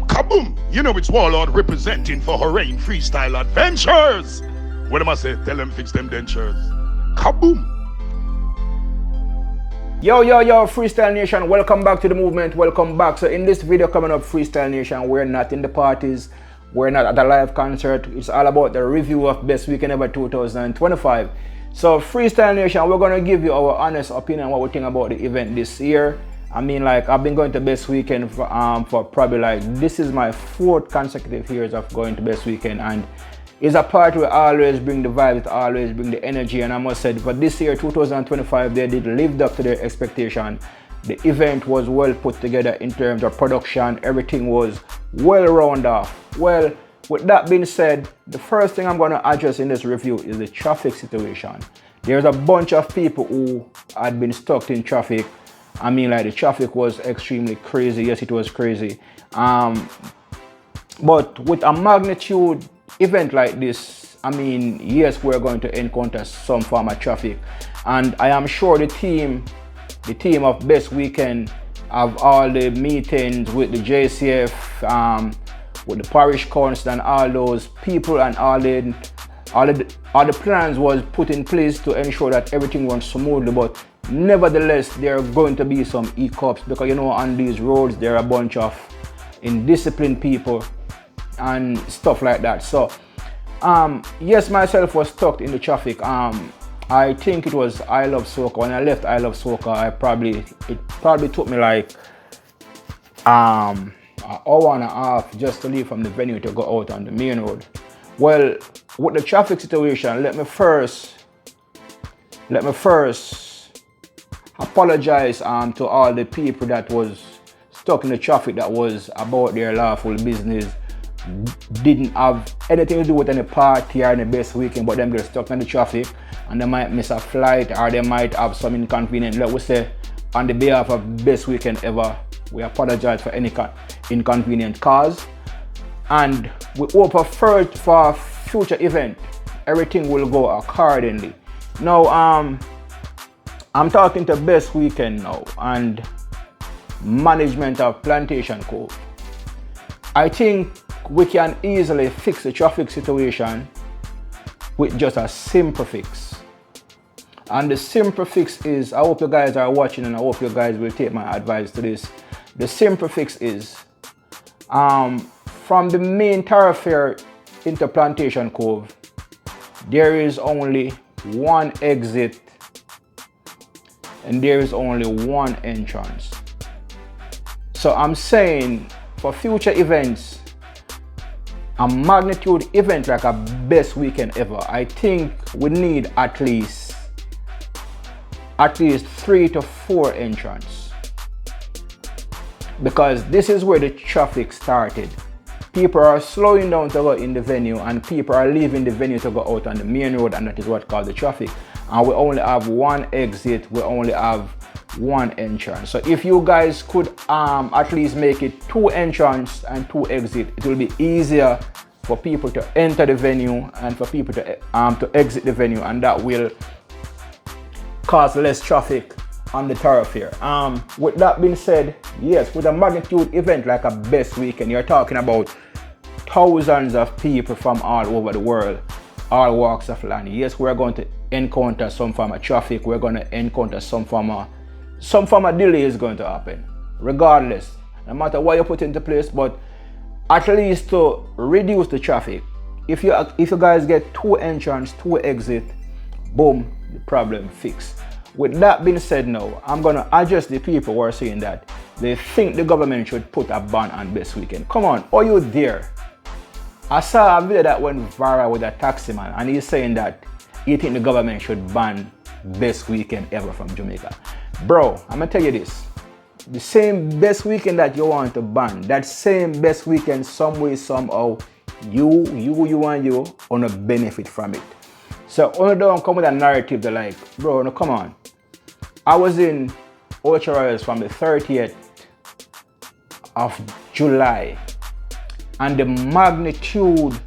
Kaboom! You know it's Warlord representing for Horain Freestyle Adventures. What am I say? Tell them fix them dentures. Kaboom! Yo, Freestyle Nation, welcome back to the movement, welcome back. So in this video coming up, Freestyle Nation, we're not in the parties, we're not at a live concert. It's all about the review of Best Weekend Ever 2025. So Freestyle Nation, we're gonna give you our honest opinion, what we think about the event this year. I mean, like, I've been going to Best Weekend for probably like, this is my 4th consecutive years of going to Best Weekend, and it's a party where I always bring the vibe, it always bring the energy, and I must say, for this year, 2025, they did live up to their expectation. The event was well put together in terms of production, everything was well rounded off. Well, with that being said, the first thing I'm gonna address in this review is the traffic situation. There's a bunch of people who had been stuck in traffic. I mean, like, the traffic was extremely crazy. Yes, it was crazy. But with a magnitude event like this, I mean, yes, we're going to encounter some form of traffic. And I am sure the team of Best Weekend have all the meetings with the JCF, with the parish council and all those people, and all the plans was put in place to ensure that everything runs smoothly. But nevertheless, there are going to be some hiccups because, you know, on these roads there are a bunch of indisciplined people and stuff like that. So yes, myself was stuck in the traffic. I think it was I Love Soca. When I left I Love Soca, it probably took me like an hour and a half just to leave from the venue to go out on the main road. Well, with the traffic situation, let me first apologize to all the people that was stuck in the traffic, that was about their lawful business, didn't have anything to do with any party or any Best Weekend, but them get stuck in the traffic and they might miss a flight or they might have some inconvenience. Let we say, on the behalf of Best Weekend Ever, we apologize for any inconvenience caused, and we hope for a future event everything will go accordingly. Now I'm talking to Best Weekend now and management of Plantation Cove. I think we can easily fix the traffic situation with just a simple fix. And the simple fix is, I hope you guys are watching and I hope you guys will take my advice to this. The simple fix is, from the main thoroughfare into Plantation Cove, there is only one exit and there is only one entrance. So I'm saying, for future events, a magnitude event like a Best Weekend Ever, I think we need at least 3 to 4 entrances, because this is where the traffic started. People are slowing down to go in the venue and people are leaving the venue to go out on the main road, and that is what caused the traffic. And we only have one exit, we only have one entrance. So if you guys could at least make it 2 entrances and 2 exits, it will be easier for people to enter the venue and for people to exit the venue, and that will cause less traffic on the thoroughfare. With that being said, yes, with a magnitude event like a Best Weekend, you're talking about thousands of people from all over the world, all walks of life. Yes, we're going to encounter some form of traffic, we're going to encounter some form of some form of delay is going to happen, regardless, no matter what you put into place. But at least to reduce the traffic, if you guys get 2 entrance, 2 exit, boom, the problem fixed. With that being said, now I'm gonna address the people who are saying that they think the government should put a ban on Best Weekend. Come on, are you there? I saw a video that went viral with a taxi man, and he's saying that he think the government should ban Best Weekend ever from Jamaica. Bro, I'm gonna tell you this. The same Best Weekend that you want to ban, that same Best Weekend, some way, somehow, you wanna benefit from it. So only don't come with a narrative that like, bro, no, come on. I was in Ocho Rios from the 30th of July, and the magnitude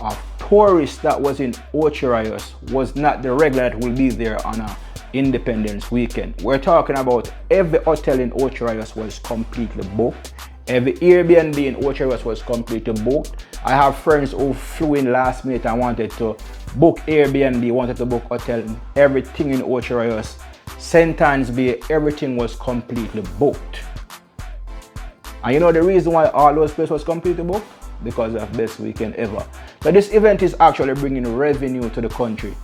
of tourists that was in Ocho Rios was not the regular that will be there on a Independence weekend. We're talking about every hotel in Ocho Rios was completely booked. Every Airbnb in Ocho Rios was completely booked. I have friends who flew in last minute and wanted to book Airbnb, wanted to book hotel, everything in Ocho Rios, St. Anne's Bay, everything was completely booked. And you know the reason why all those places was completely booked? Because of Best Weekend Ever. So this event is actually bringing revenue to the country.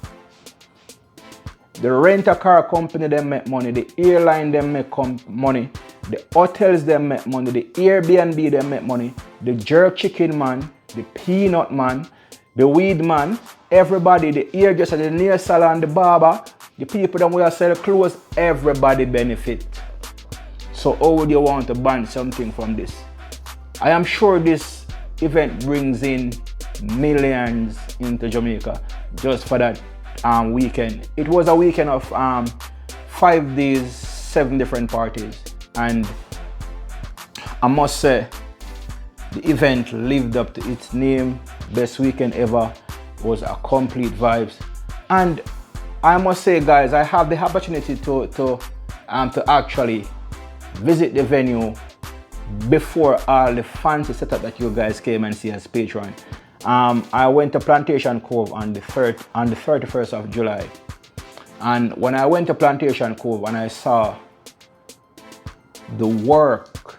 The rent-a-car company, they make money. The airline, they make money. The hotels, they make money. The Airbnb, they make money. The jerk chicken man, the peanut man, the weed man, everybody, the hairdresser, the nail salon, the barber, the people that will sell clothes, everybody benefit. So how would you want to ban something from this? I am sure this event brings in millions into Jamaica just for that weekend. It was a weekend of 5 days, 7 different parties, and I must say the event lived up to its name. Best Weekend Ever was a complete vibes, and I must say, guys, I have the opportunity to actually visit the venue before all the fancy setup that you guys came and see as patron. I went to Plantation Cove on the 31st of July, and when I went to Plantation Cove and I saw the work,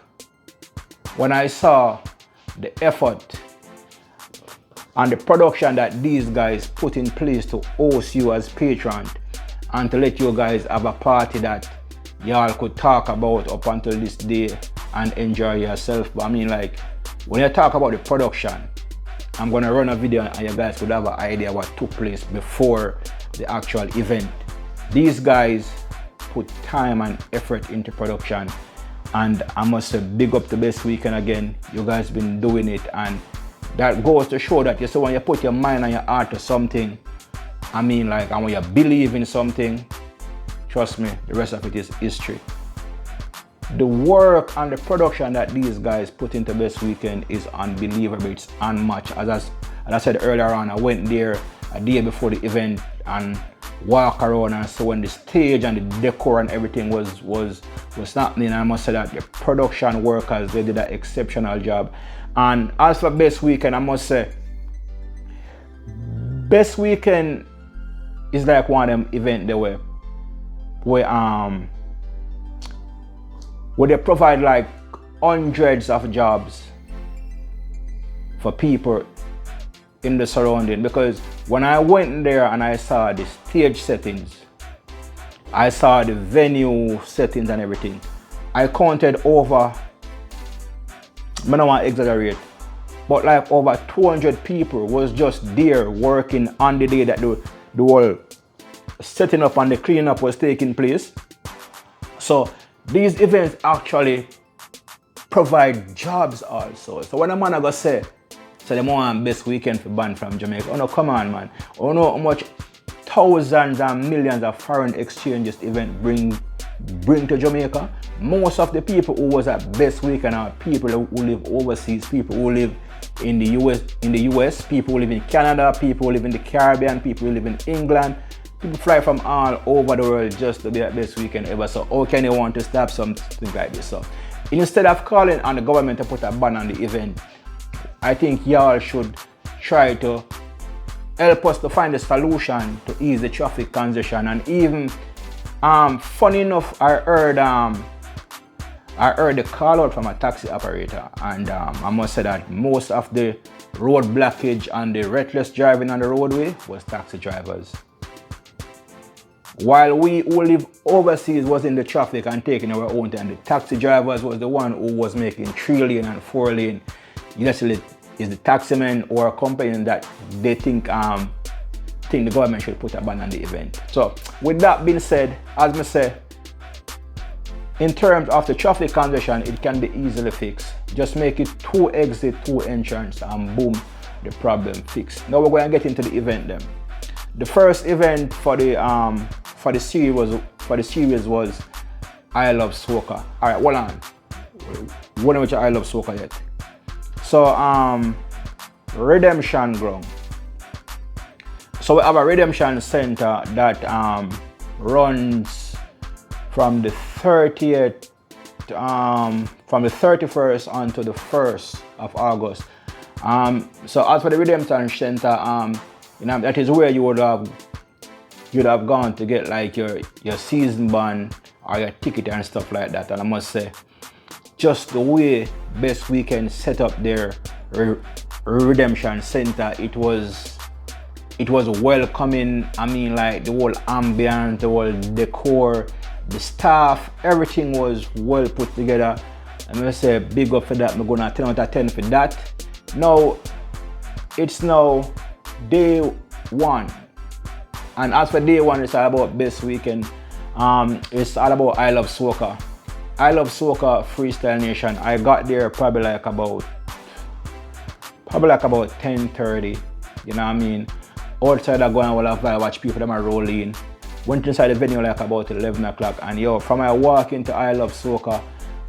when I saw the effort and the production that these guys put in place to host you as patron and to let you guys have a party that y'all could talk about up until this day and enjoy yourself. But I mean, like, when you talk about the production, I'm gonna run a video and you guys could have an idea what took place before the actual event. These guys put time and effort into production, and I must say big up the Best Weekend again. You guys been doing it, and that goes to show that when you put your mind and your heart to something, I mean, like, and when you believe in something, trust me, the rest of it is history. The work and the production that these guys put into Best Weekend is unbelievable. It's unmatched. As I said earlier on, I went there a day before the event and walk around, and so when the stage and the decor and everything was happening, I must say that the production workers, they did an exceptional job. And as for Best Weekend, I must say Best Weekend is like one of them events where they provide like hundreds of jobs for people in the surrounding. Because when I went there and I saw the stage settings, I saw the venue settings and everything, I counted over, I don't want to exaggerate, but like over 200 people was just there working on the day that the whole setting up and the cleaning up was taking place. So these events actually provide jobs also. So when a man go say, so they want Best Weekend for ban from Jamaica, oh no, come on, man. Oh no, how much thousands and millions of foreign exchanges event bring to Jamaica. Most of the people who was at Best Weekend are people who live overseas, people who live in the US, people who live in Canada, people who live in the Caribbean, people who live in England. People fly from all over the world just to be at Best Weekend Ever. So how can they want to stop something like this? So instead of calling on the government to put a ban on the event, I think y'all should try to help us to find a solution to ease the traffic congestion, and even Funny enough, I heard the call out from a taxi operator, and I must say that most of the road blockage and the reckless driving on the roadway was taxi drivers. While we who live overseas was in the traffic and taking our own time, the taxi drivers was the one who was making 3-lane and 4-lane. Usually is the taximan or a company that they think the government should put a ban on the event. So with that being said, as I say, in terms of the traffic congestion, it can be easily fixed. Just make it 2 exit, 2 entrance, and boom, the problem fixed. Now we're going to get into the event then. The first event for the series was I Love Soca. All right, hold on. What which I Love Soca yet? So Redemption Ground. So we have a Redemption Center that runs from the 30th, from the 31st onto the 1st of August. So as for the Redemption Center, that is where you'd have gone to get like your season band or your ticket and stuff like that. And I must say, just the way Best Weekend set up their Redemption Center, it was welcoming. I mean, like the whole ambience, the whole decor, the staff, everything was well put together. I'm gonna say big up for that. I'm gonna 10 out of 10 for that. Now it's now day 1, and as for day 1, it's all about Best Weekend. It's all about I Love Soca. I Love Soca Freestyle Nation. I got there probably like about 10:30. You know what I mean? Outside I go and watch people them are rolling. Went inside the venue like about 11 o'clock, and from I walk into I Love Soca,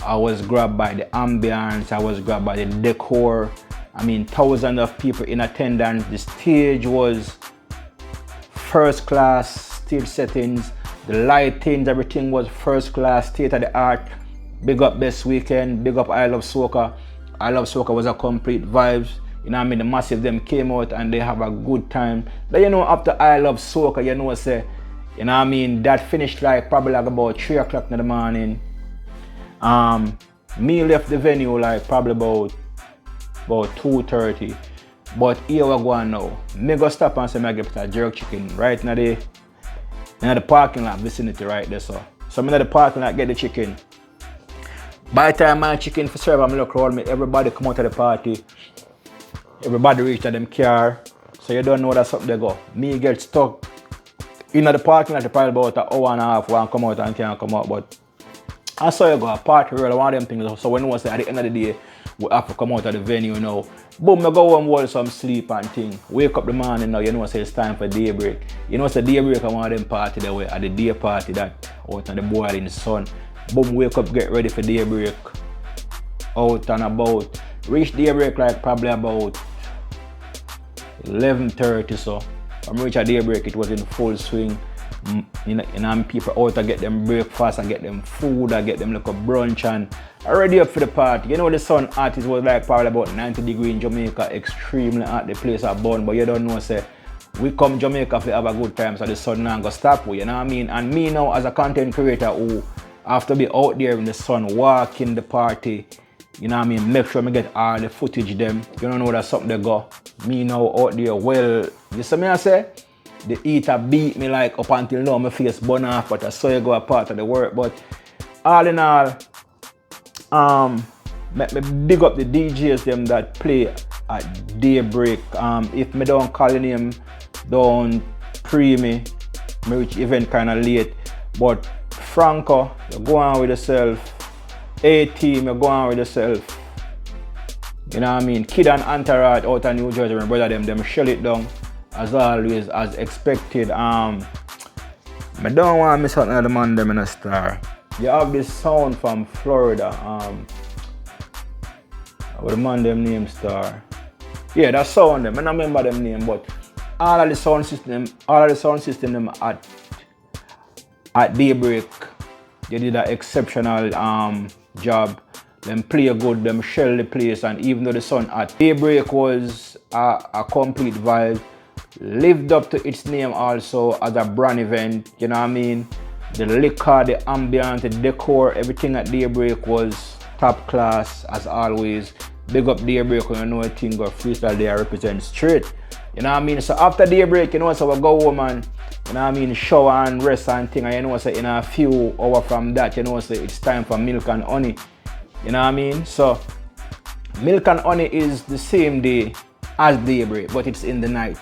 I was grabbed by the ambience, I was grabbed by the decor. I mean, thousands of people in attendance. The stage was first class stage settings, the lightings, everything was first class, state of the art. Big up Best Weekend, big up I Love Soca. I Love Soca was a complete vibes. You know what I mean? The Massive them came out and they have a good time. But after I Love Soca, say, you know what I mean, that finished like probably like about 3 o'clock in the morning. Me left the venue like probably about 2:30. But here we go now. Me go stop and say I get a jerk chicken right in the parking lot vicinity right there. So I'm in the parking lot get the chicken. By the time my chicken for serve, I'm look around me, everybody come out of the party. Everybody reach to them car. So you don't know that something they go. Me get stuck in the parking lot probably about an hour and a half when I come out and can't come out. But I saw you go a party real one of them things. So when we say at the end of the day, we have to come out of the venue now. Boom, I go home, hold some sleep and thing. Wake up the morning now, say it's time for Daybreak. Say Daybreak I want them party that way, at the day party that out on the boiling sun. Boom, wake up, get ready for Daybreak. Out and about. Reach Daybreak like probably about 11:30 so. From reach at Daybreak, it was in full swing. People out to get them breakfast and get them food and get them like a brunch and already up for the party. The sun hot, it was like probably about 90 degrees in Jamaica, extremely hot, the place are burn, but you don't know, say, we come Jamaica to have a good time, so the sun not gonna stop you, you know what I mean? And me now as a content creator who have to be out there in the sun, walking the party, you know what I mean, make sure I get all the footage them. You don't know that's something they go. Me now out there, well, you see me I say? The heater beat me like up until now, my face burn off, but I saw you go a part of the work. But all in all, me big up the DJs them that play at Daybreak. If me don't call your name, don't pre me reach event kinda late. But Franco, you go on with yourself. A-Team, you go on with yourself. You know what I mean? Kid and Entourage out of New Jersey, my brother them shell it down. As always, as expected. I don't want to miss out on the man them in a star. You have this sound from Florida. What the man them name star? Yeah, that sound them. I don't remember them name, but all of the sound system them at Daybreak, they did an exceptional job. Them play good, them shell the place, and even though the sun at Daybreak was a complete vibe, lived up to its name also as a brand event, you know what I mean? The liquor, the ambience, the decor, everything at Daybreak was top class as always. Big up Daybreak when you know a thing or freestyle there represent straight. You know what I mean? So after Daybreak, you know, so we go home and, you know what I mean, shower and rest and thing. And you know, so in a few hours from that, you know, so it's time for milk and honey. You know what I mean? So milk and honey is the same day as Daybreak, but it's in the night.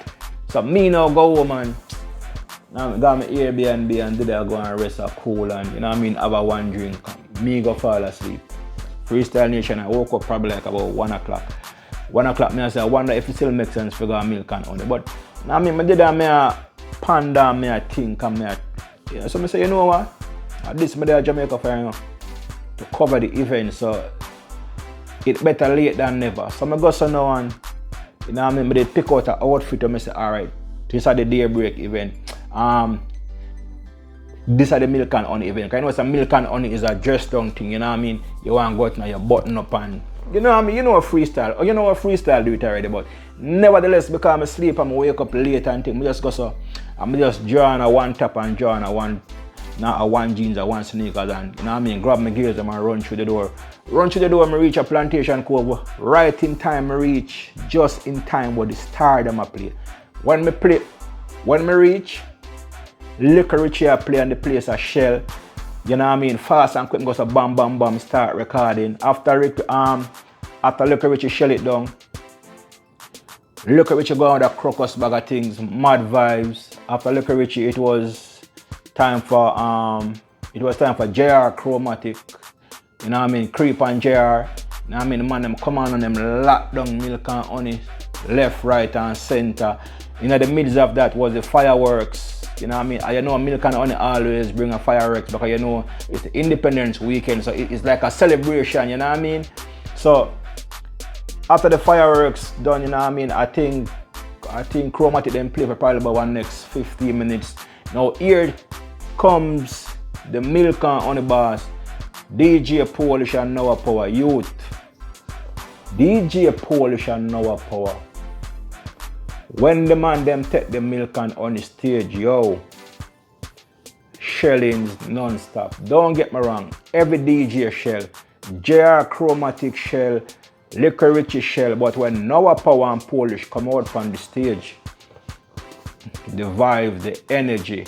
So me now go home and now I got my Airbnb and did I go and rest a cool and, you know what I mean, have a one drink. Me go fall asleep. Freestyle Nation, I woke up probably like about 1 o'clock. 1 o'clock, me I say, I wonder if it still makes sense to go milk and honey. But I mean, I did that, me a ponder, me a think, and me a, you know, so I say, you know what? At this, me there Jamaica for, you know, to cover the event, so it better late than never. So I go so now and, you know what I mean, I did pick out an outfit and I say, alright, this is the Daybreak event. This is the milk and honey event. You know, so milk and honey is a dress down thing, you know what I mean? You want to go out now, you button up and, you know what I mean? You know a freestyle, or you know a freestyle do it already, but nevertheless, because I sleep and I wake up late and things, I just go so, I'm just draw on a one top and draw on a one, not a one jeans or one sneakers and, you know what I mean? Grab my gears and I run through the door. Run through the door, I reach a plantation cove, right in time I reach, just in time where the star them I play. When I reach, Liquor Richie I play and the place a shell. You know what I mean? Fast and quick, go so bam bam bam start recording. After Liquor Richie shell it down. Liquor Richie go on the crocus bag of things, mad vibes. After Liquor Richie it was time for JR Chromatic. You know what I mean? Creep and JR. You know what I mean? The man them come on and them lock down milk and honey. Left, right and center. You know the midst of that was the fireworks. You know what I mean? You know milk and honey always bring a fireworks because you know it's the Independence weekend, so it's like a celebration, you know what I mean? So after the fireworks done, you know what I mean, I think Chromatic then play for probably about one next 15 minutes. Now here comes the milk and honey boss, DJ Polish and Noah Power Youth. DJ Polish and Noah Power. When the man them take the milk and on the stage, yo, shellings non-stop. Don't get me wrong, every DJ shell, JR Chromatic shell, Liquor Richie shell, but when Noah Power and Polish come out from the stage, the vibe, the energy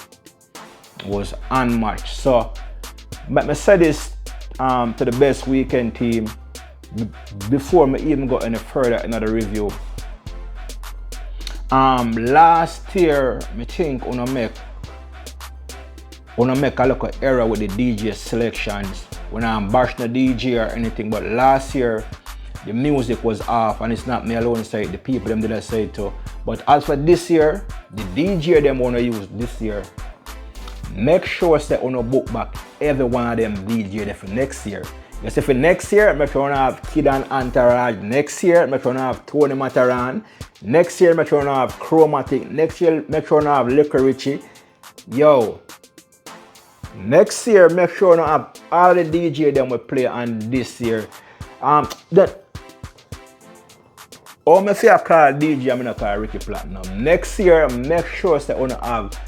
was unmatched. So, let me say this to the best weekend team before me even go any further in the review. Last year, I think I make a little error with the DJ selections when I'm bashing the DJ or anything, but last year the music was off, and it's not me alone say it, the people them did I say it too. But as for this year, the DJ them wanna use this year, make sure say on book back every one of them DJ there for next year. You see for next year, make sure you have Kid and Entourage. Next year, make sure you have Tony Mataran. Next year, make sure you have Chromatic. Next year, make sure you have Liquor Richie. Yo, next year, make sure you have all the DJ them will play on this year. That oh, me say I call DJ, I'm not call Ricky Platinum. Next year, make sure that you have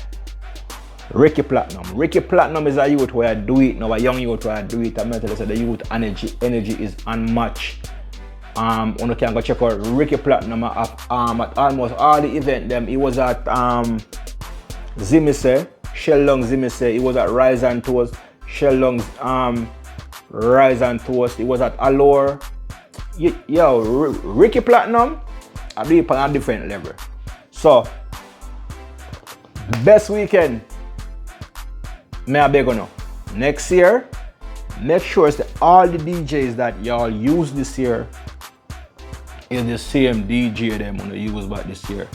Ricky Platinum. Ricky Platinum is a youth where I do it now, a young youth where I do it. I'm not telling you the youth energy is unmatched. You can go check out Ricky Platinum at almost all the event them. He was at Zimi Seh, Shellong Zimi Seh. He was at Rise and Toast, Shellong's Rise and Toast. He was at Allure. Yo, Ricky Platinum, I do it on a different level. So, best weekend. May I beg you now? Next year, make sure that all the DJs that y'all use this year is the same DJ them gonna use back this year.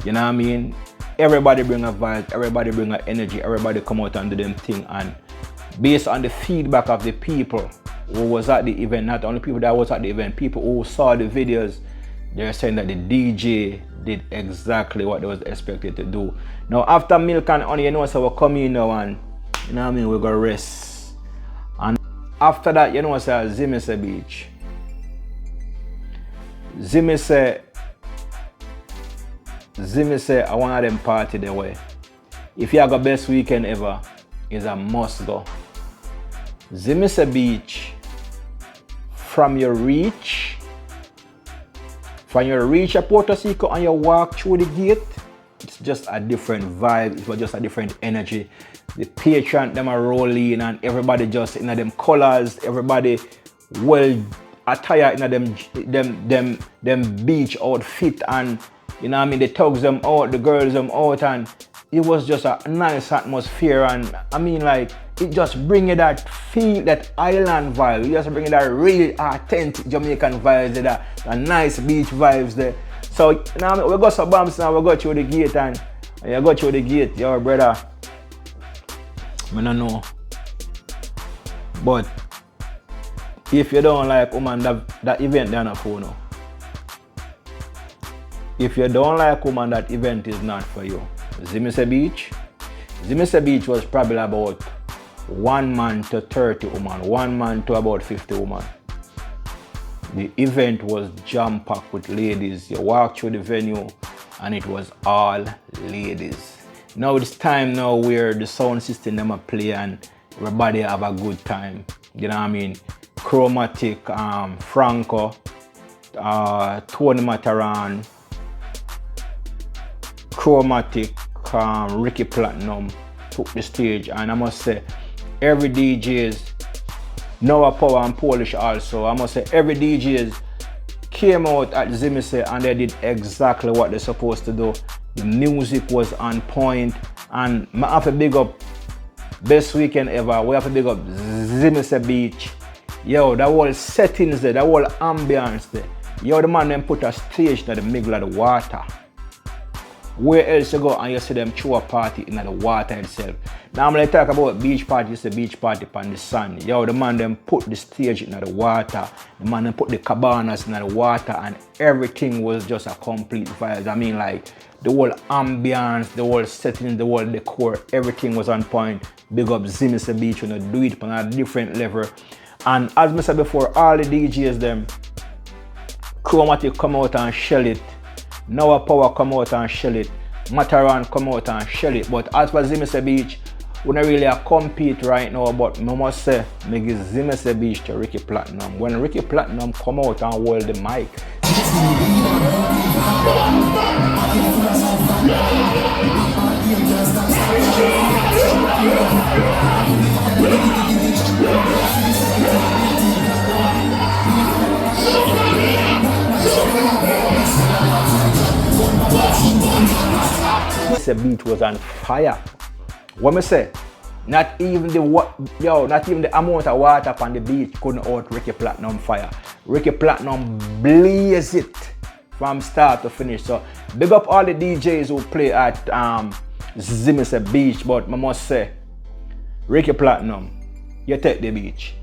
You know what I mean? Everybody bring a vibe, everybody bring an energy, everybody come out and do them thing, and based on the feedback of the people who was at the event, not only people that was at the event, people who saw the videos, they're saying that the DJ did exactly what they was expected to do. Now after milk and honey, you know, so we're coming now and you know what I mean, we're gonna rest. And after that, you know what's Zimi Seh Beach. Zimi Seh, I want them party the way. If you have a best weekend ever, is a must go. Zimi Seh Beach, from your reach at Puerto Rico and you walk through the gate, it's just a different vibe, it was just a different energy. The patrons, them are rolling and everybody just in them colors, everybody well attired in them beach outfit, and you know what I mean, the thugs them out, the girls them out, and it was just a nice atmosphere. And I mean, like, it just bring you that feel, that island vibe. It just bring you that real authentic Jamaican vibes, that nice beach vibes there. So now we got some bumps now, we go through the gate, and you go through the gate, yo brother, I don't know. But if you don't like woman, that event they're not for you. If you don't like woman, that event is not for you. Zimi Seh Beach. Zimi Seh Beach was probably about 1 man to 30 women, 1 man to about 50 women. The event was jam-packed with ladies. You walk through the venue and it was all ladies. Now it's time now where the sound system them a play and everybody have a good time. You know what I mean? Chromatic, Franco, Tony Mataran, Chromatic, Ricky Platinum took the stage, and I must say every DJs, Noah Power and Polish also, I must say every DJs came out at Zimi Seh and they did exactly what they're supposed to do. The music was on point, and I have to big up best weekend ever. We have to big up Zimi Seh Beach. Yo, that whole settings there, that whole ambience there. Yo, the man then put a stage in the middle of the water. Where else you go and you see them throw a party in the water itself. Now when I talk about beach party, it's a beach party on the sand. Yo, the man then put the stage in the water. The man then put the cabanas in the water, and everything was just a complete vibe. I mean, like, the whole ambience, the whole setting, the whole decor, everything was on point. Big up Zimi Seh Beach, you know, do it on a different level. And as I said before, all the DJs them, Chromatic come out and shell it. Noah Power come out and shell it. Mataran come out and shell it. But as for Zimi Seh Beach, we don't really compete right now, but I must say, I give Zimi Seh Beach to Ricky Platinum. When Ricky Platinum come out and hold the mic, the beach was on fire. What me say? Not even the amount of water on the beach couldn't out Ricky Platinum fire. Ricky Platinum blaze it from start to finish. So big up all the DJs who play at Zimi Seh Beach, but I must say, Ricky Platinum, you take the beach.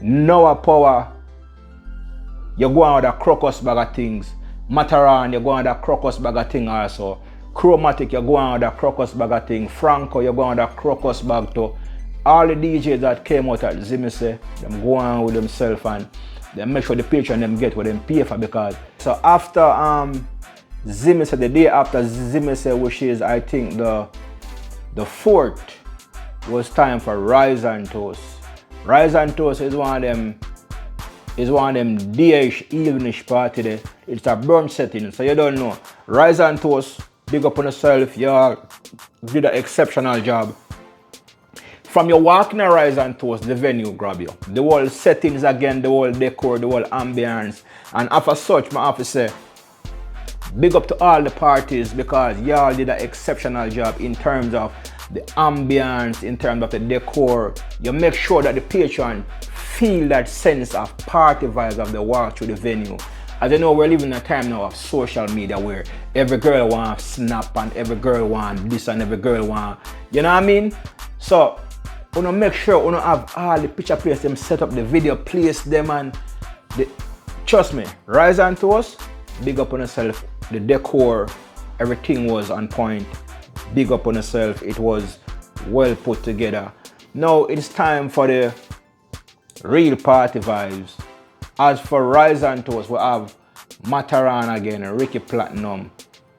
Noah Power, you go on with a crocus bag of things. Mataran, you go on with a crocus bag of thing also. Chromatic, you go on with a crocus bag of thing. Franco, you go on with a crocus bag too. All the DJs that came out at Zimi Seh, them go on with themselves and they make sure the patron them get what them pay for, because so after Zimi Seh, the day after Zimi Seh, which is I think the 4th, was time for Rise and Toast. Rise and Toast is one of them day-ish, evening-ish party there. It's a brunch setting, so you don't know. Rise and Toast, big up on yourself, you did an exceptional job. From your walking a Rise and Toast, the venue grab you. The whole settings again, the whole decor, the whole ambience. And after such, I have to say, big up to all the parties, because y'all did an exceptional job in terms of the ambience, in terms of the decor. You make sure that the patron feel that sense of party vibes of the walk through the venue. As you know, we're living in a time now of social media where every girl wants snap and every girl wants this and every girl wants, you know what I mean? So, you know, make sure you know, have all the picture place them set up, the video place them, and trust me, Rise and Toast, big up on yourself. The decor, everything was on point. Big up on yourself. It was well put together. Now it's time for the real party vibes. As for Rise and Toast, we have Mataran again, Ricky Platinum,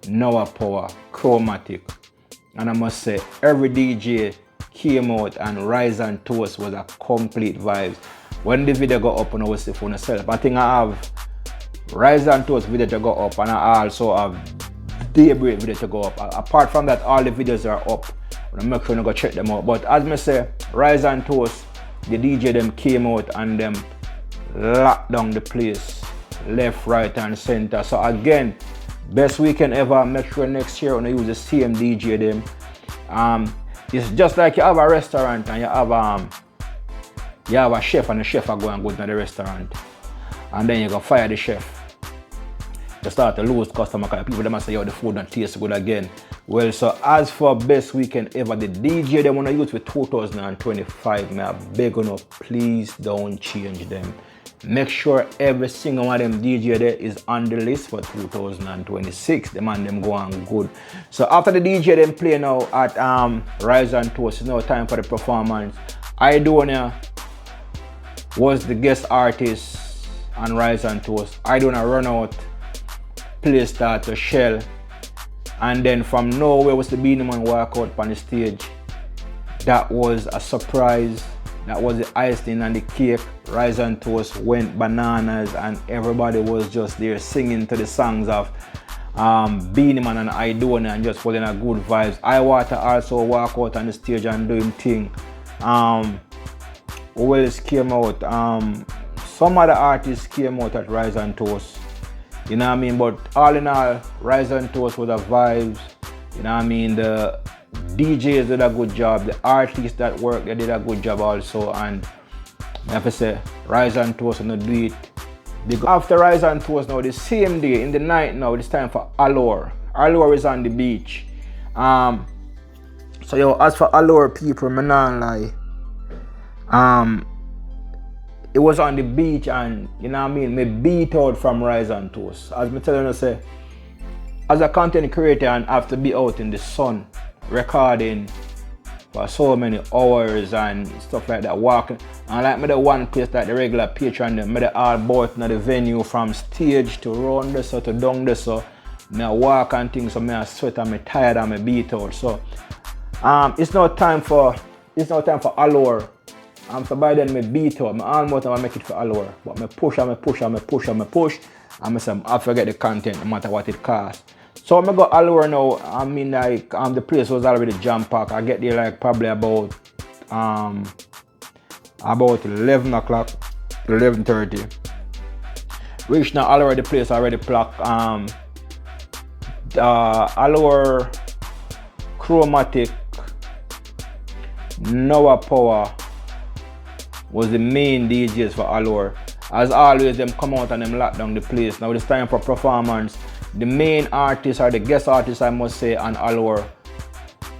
Noah Power, Chromatic. And I must say, every DJ came out and Rise and Toast was a complete vibe. When the video got up, and I was see for myself. I think I have Rise and Toast video to go up, and I also have Daybreak video to go up. Apart from that, all the videos are up. I make sure you go check them out. But as I say, Rise and Toast, the DJ them came out and them locked down the place, left, right, and center. So again, best weekend ever. Make sure next year when you use the same DJ them. It's just like you have a restaurant and you have a chef, and the chef are going good to the restaurant, and then you go fire the chef. You start to lose customer because people them say, yo, the food don't taste good again. Well, so as for best weekend ever, the DJ they want to use for 2025, may I beg you, please don't change them. Make sure every single one of them DJ there is on the list for 2026. The man them go on good. So after the DJ them play now at Rise and Toast, it's now time for the performance. Idonia was the guest artist on Rise and Toast. Idonia run out, play start to shell, and then from nowhere was the Beenie Man walk out on the stage. That was a surprise. That was the icing on the cake. Rise and Toast went bananas, and everybody was just there singing to the songs of Beenie Man and Idonia and just putting a good vibes. Iwater also walk out on the stage and doing thing. Who else came out? Some other artists came out at Rise and Toast. You know what I mean? But all in all, Rise and Toast was a vibes. You know what I mean? The DJs did a good job. The artists that worked, they did a good job also. And I have to say, Rise and Toast and do it. After Rise and Toast now, the same day, in the night now, it's time for Allure. Allure is on the beach. So yo, as for Allure people, I'm not lie. It was on the beach, and you know what I mean, me beat out from Rise and Toast. As me telling you, say, as a content creator and have to be out in the sun recording for so many hours and stuff like that, walking. And like me the one place that the regular patron them, me the all boat in the venue from stage to round this or to down this, so me I walk and things, so me I sweat and me tired and me beat out. So it's now time for Allure. So by then me beat out, I almost never make it for Allure. But me push and me push and me push and me push, and me say I forget the content no matter what it costs. So I go Allure now. I mean, like the place was already jam packed. I get there like probably about 11 o'clock, 11:30. Reach now Allure, the place already packed. Allure, Chromatic, Noah Power was the main DJs for Allure. As always, them come out and them lock down the place. Now it's time for performance. The main artist, or the guest artist I must say, on Allure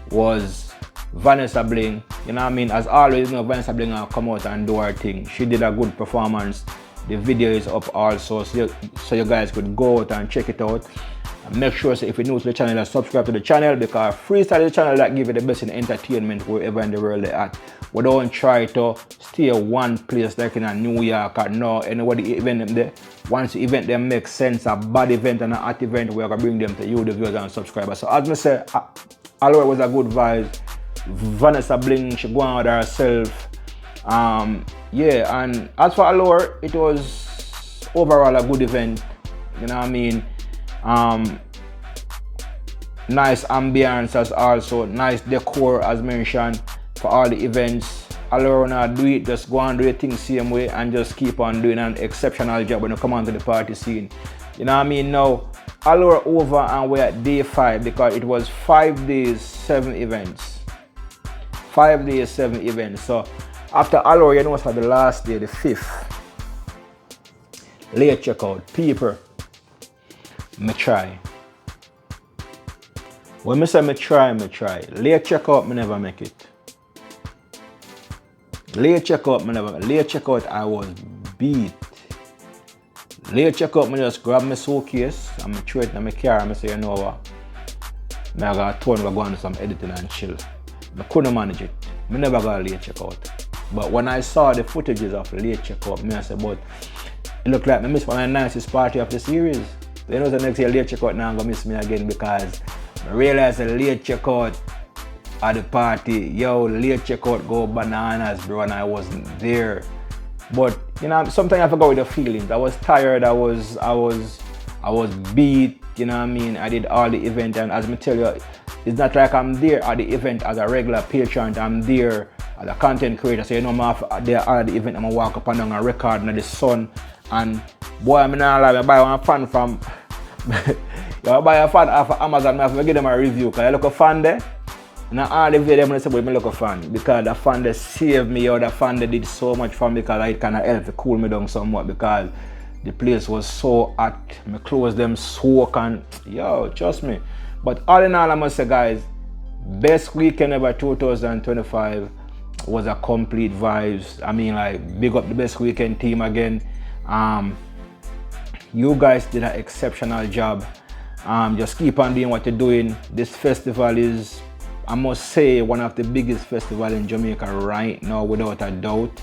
was Vanessa Bling. You know what I mean? As always, you know, Vanessa Bling will come out and do her thing. She did a good performance. The video is up also, so you guys could go out and check it out. And make sure, so if you're new to the channel, subscribe to the channel, because freestyle is the channel that give you the best in entertainment wherever in the world they're at. We don't try to stay one place like in a New York or no anybody event them there. Once the event them make sense, a bad event and a hot event, we're gonna bring them to you, the viewers and subscribers. So as I say, Allure was a good vibe. Vanessa Bling, she go on with herself. Yeah, and as for Allure, it was overall a good event. You know what I mean? Nice ambience as also, nice decor as mentioned for all the events. Allure now do it, just go and do your thing same way and just keep on doing an exceptional job when you come onto the party scene. You know what I mean? Now, Allure over and we're at day 5 because it was 5 days, 7 events. 5 days, 7 events. So after Allure, you know what's for the last day, the 5th. Late checkout. People, me try. When I say me try. Late checkout, me never make it. Late checkout, late checkout, I was beat. Late checkout, me just grab my suitcase and me throw it in my car and I say, you know what? I got to go on to some editing and chill. I couldn't manage it. I never got late checkout. But when I saw the footages of late checkout, I said, but it looked like I missed one of the nicest party of the series. So you know the next year late checkout now I'm gonna miss me again because I realized the late checkout at the party. Yo, late checkout go bananas, bro, and I wasn't there. But you know, sometimes I forgot with the feelings. I was tired. I was beat. You know what I mean? I did all the event, and as I tell you, it's not like I'm there at the event as a regular patron. I'm there as a content creator. So you know, I'm there at the event. I'm gonna walk up and down and record in the sun. And boy, I'm not like I buy one fan from. I buy a fan off of Amazon. I have to give them a review. Cause I look a fan there. And all the video I'm say, but I look a fan because the fan they saved me, or the fan they did so much for me because it kind of helped to cool me down somewhat because the place was so hot. My clothes them soak and yo, trust me. But all in all, I must say, guys, best weekend ever 2025 was a complete vibes. I mean, like, big up the best weekend team again. You guys did an exceptional job. Just keep on doing what you're doing. This festival is, I must say, one of the biggest festivals in Jamaica right now, without a doubt.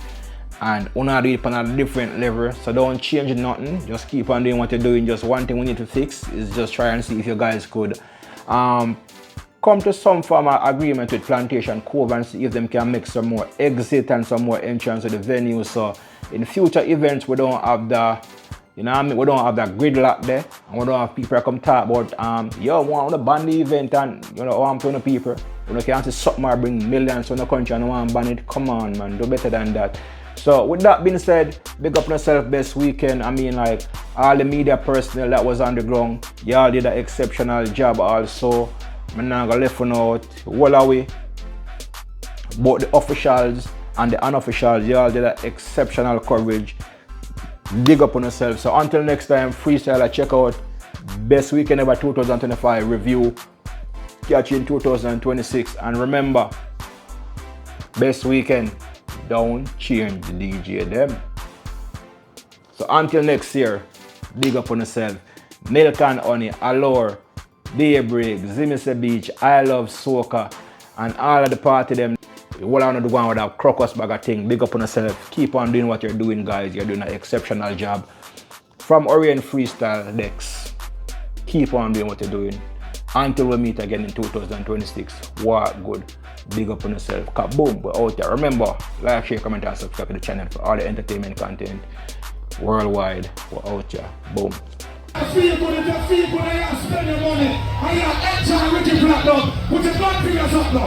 And we're not doing it on a different level, so don't change nothing. Just keep on doing what you're doing. Just one thing we need to fix is just try and see if you guys could come to some form of agreement with Plantation Cove and see if them can make some more exit and some more entrance to the venue. So in future events, we don't have the, you know what I mean, we don't have that gridlock there, and we don't have people come talk about yo, want to ban the event and you know want to people. You know, can't see something or bring millions to the country and want to ban it. Come on, man, do better than that. So with that being said, big up yourself best weekend. I mean, like, all the media personnel that was on the ground, y'all did an exceptional job also. I'm not gonna left out all away. Both the officials and the unofficials, y'all did an exceptional coverage. Big up on yourself. So until next time, freestyle, check out best weekend ever 2025 review. Catch you in 2026. And remember, best weekend, don't change the DJ them. So until next year, big up on yourself. Milk and Honey, Allure, Daybreak, Zimi Seh Beach, I Love Soca, and all of the party them. What I want to do with that crocus bag of thing. Big up on yourself. Keep on doing what you're doing, guys. You're doing an exceptional job. From Orient Freestyle Dex, keep on doing what you're doing. Until we meet again in 2026. What good. Big up on yourself. Kaboom, we're out there. Remember, like, share, comment, and subscribe to the channel for all the entertainment content worldwide. We're out here. Boom. Feel good, if you feel good, and you spend your money, and you enjoy with your black dog, put your blood fingers up now.